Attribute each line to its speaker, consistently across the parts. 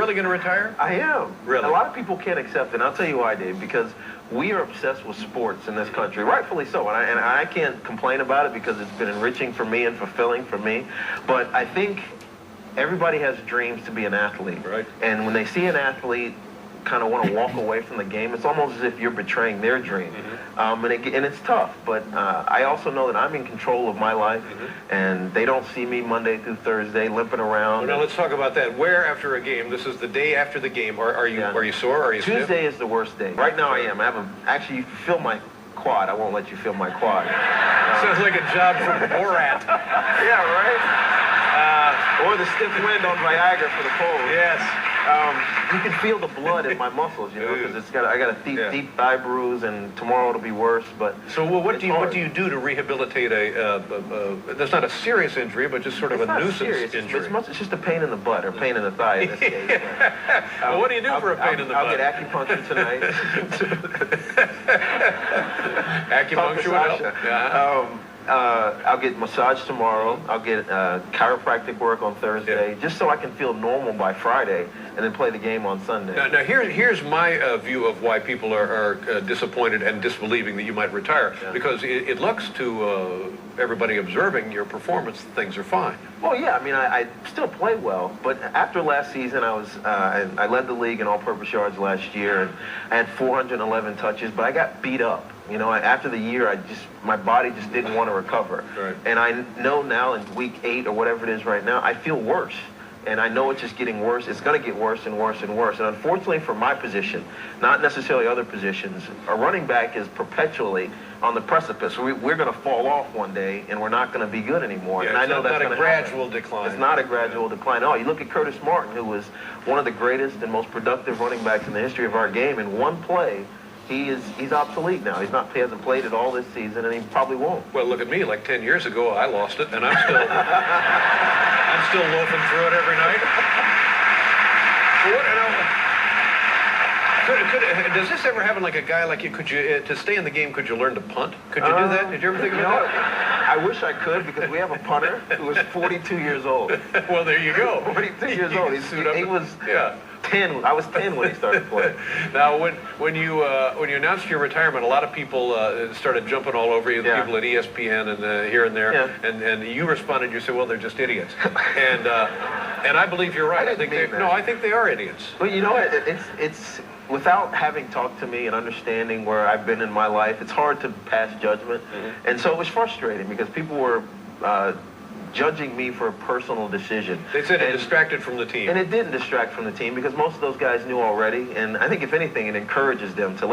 Speaker 1: really going to retire?
Speaker 2: I am.
Speaker 1: Really?
Speaker 2: A lot of people can't accept it, and I'll tell you why, Dave, because we are obsessed with sports in this country, rightfully so, and I can't complain about it because it's been enriching for me and fulfilling for me, but I think everybody has dreams to be an athlete.
Speaker 1: Right.
Speaker 2: And when they see an athlete kind of want to walk away from the game, it's almost as if you're betraying their dream. And it's tough, but I also know that I'm in control of my life, and they don't see me Monday through Thursday limping around.
Speaker 1: Well, now let's talk about that. Where after a game? This is the day after the game. Are you sore? Are you stiff?
Speaker 2: Tuesday is the worst day. Right now I am. Actually, you feel my quad. I won't let you feel my quad.
Speaker 1: Sounds like a job from Borat.
Speaker 2: Yeah, right? Or the stiff wind on Viagra for the cold.
Speaker 1: Yes.
Speaker 2: You can feel the blood in my muscles, you know, because I got a deep thigh bruise, and tomorrow it'll be worse. But
Speaker 1: so, well, what do you do to rehabilitate that's not a serious injury, but just sort of a nuisance injury?
Speaker 2: It's just a pain in the butt or pain in the thigh in this case.
Speaker 1: Well, what do you do for a pain in the butt?
Speaker 2: I'll get acupuncture tonight.
Speaker 1: Acupuncture would help. Yeah.
Speaker 2: I'll get massage tomorrow. I'll get chiropractic work on Thursday, just so I can feel normal by Friday, and then play the game on Sunday.
Speaker 1: Now here's my view of why people are disappointed and disbelieving that you might retire, because it looks to everybody observing your performance, things are fine.
Speaker 2: Well, yeah, I mean, I still play well, but after last season, I led the league in all-purpose yards last year, and I had 411 touches, but I got beat up. You know, after the year, my body just didn't want to recover.
Speaker 1: Right.
Speaker 2: And I know now in week 8 or whatever it is right now, I feel worse. And I know it's just getting worse. It's going to get worse and worse and worse. And unfortunately for my position, not necessarily other positions, a running back is perpetually on the precipice. We're going to fall off one day, and we're not going to be good anymore.
Speaker 1: Yeah,
Speaker 2: and I know that's
Speaker 1: not a gradual decline.
Speaker 2: It's not a gradual decline. Oh, you look at Curtis Martin, who was one of the greatest and most productive running backs in the history of our game. In one play, he's obsolete now. He hasn't played at all this season, and he probably won't.
Speaker 1: Well, look at me. Like 10 years ago, I lost it, and I'm still loafing through it every night. Does this ever happen? Like a guy like you? Could you to stay in the game? Could you learn to punt? Could you do that? Did you ever think about that?
Speaker 2: I wish I could, because we have a punter who is 42 years old.
Speaker 1: Well, there you go.
Speaker 2: 42 years old. He was 10. I was 10 when he started playing.
Speaker 1: Now, when you announced your retirement, a lot of people started jumping all over you. The people at ESPN and here and there, and you responded. You said, "Well, they're just idiots," and I believe you're right. I think they are idiots.
Speaker 2: Well, you know, it's without having talked to me and understanding where I've been in my life, it's hard to pass judgment, and so it was frustrating because people were judging me for a personal decision.
Speaker 1: They said it distracted from the team.
Speaker 2: And it didn't distract from the team, because most of those guys knew already, and I think if anything it encourages them to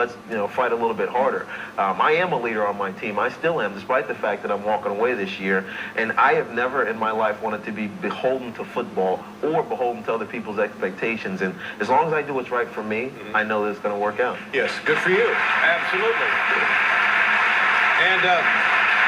Speaker 2: fight a little bit harder. I am a leader on my team. I still am, despite the fact that I'm walking away this year, and I have never in my life wanted to be beholden to football or beholden to other people's expectations, and as long as I do what's right for me, I know that it's going to work out.
Speaker 1: Yes, good for you. Absolutely. And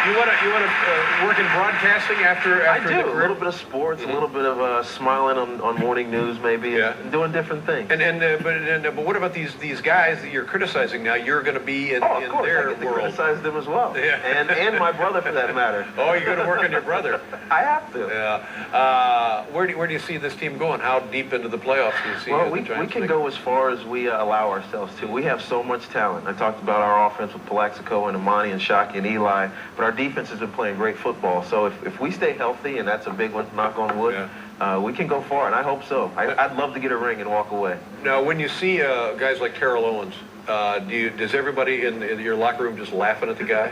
Speaker 1: you want to work in broadcasting after
Speaker 2: I do.
Speaker 1: the career?
Speaker 2: A little bit of sports, a little bit of smiling on morning news, maybe, and doing different things.
Speaker 1: But what about these guys that you're criticizing now? You're going to be in their
Speaker 2: I get to
Speaker 1: world.
Speaker 2: criticize them as well, and my brother for that matter.
Speaker 1: Oh, you're going to work on your brother.
Speaker 2: I have to.
Speaker 1: Yeah. Where do you see this team going? How deep into the playoffs do you see?
Speaker 2: Well, we can go as far as we allow ourselves to. We have so much talent. I talked about our offense with Plaxico and Amani and Shockey and Eli, but our defense has been playing great football. So if we stay healthy, and that's a big one, knock on wood, we can go far, and I hope so. I'd love to get a ring and walk away.
Speaker 1: Now, when you see guys like Terrell Owens, does everybody in your locker room just laughing at the guy,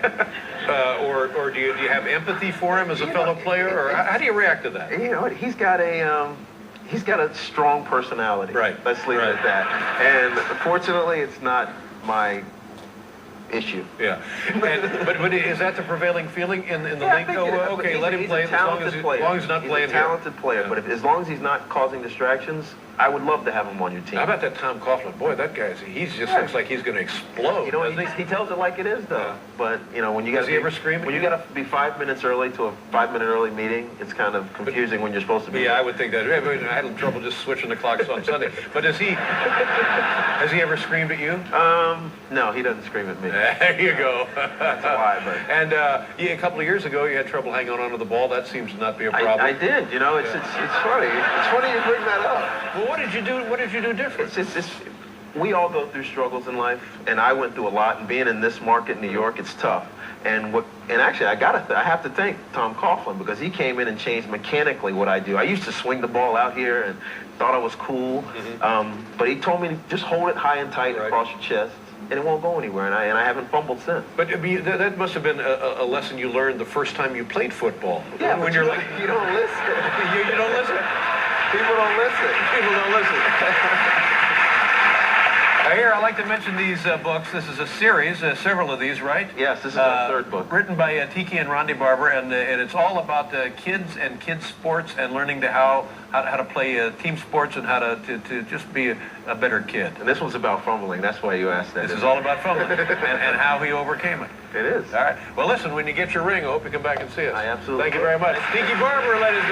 Speaker 1: or do you have empathy for him as a fellow player, or how do you react to that?
Speaker 2: You know, he's got a strong personality.
Speaker 1: Right.
Speaker 2: Let's leave it at that. And fortunately, it's not my issue.
Speaker 1: Yeah. But is that the prevailing feeling in the league? Okay, let him play as long as he's not playing.
Speaker 2: He's a talented player, but as long as he's not causing distractions, I would love to have him on your team.
Speaker 1: How about that Tom Coughlin? Boy, that guy, he just looks like he's going to explode.
Speaker 2: You know, he tells it like it is, though. But, you know, when you got to
Speaker 1: ever scream at
Speaker 2: when you got to be 5 minutes early to a 5-minute early meeting, it's kind of confusing when you're supposed to be.
Speaker 1: Yeah, I would think that. I had trouble just switching the clocks on Sunday. But has he ever screamed at you?
Speaker 2: No, he doesn't scream at me.
Speaker 1: There you go.
Speaker 2: That's why. But
Speaker 1: and a couple of years ago, you had trouble hanging on to the ball. That seems to not be a problem.
Speaker 2: I did. You know, it's funny. It's funny you bring that up.
Speaker 1: Well, what did you do? What did you do different?
Speaker 2: We all go through struggles in life, and I went through a lot. And being in this market in New York, it's tough. And actually, I have to thank Tom Coughlin, because he came in and changed mechanically what I do. I used to swing the ball out here and thought I was cool, but he told me to just hold it high and tight across your chest, and it won't go anywhere. And I haven't fumbled since.
Speaker 1: But that must have been a lesson you learned the first time you played football.
Speaker 2: Yeah,
Speaker 1: when
Speaker 2: you're like, you don't listen.
Speaker 1: you don't listen.
Speaker 2: People don't listen.
Speaker 1: People don't listen. Here, I'd like to mention these books. This is a series, several of these, right?
Speaker 2: Yes, this is our third book.
Speaker 1: Written by Tiki and Tiki Baber, and it's all about kids and kids sports and learning how to play team sports and how to just be a better kid.
Speaker 2: And this one's about fumbling. That's why you asked that.
Speaker 1: This is all about fumbling and how he overcame it.
Speaker 2: It is.
Speaker 1: All right. Well, listen, when you get your ring, I hope you come back and see us.
Speaker 2: I absolutely.
Speaker 1: Thank you very much. Tiki Baber, ladies and gentlemen.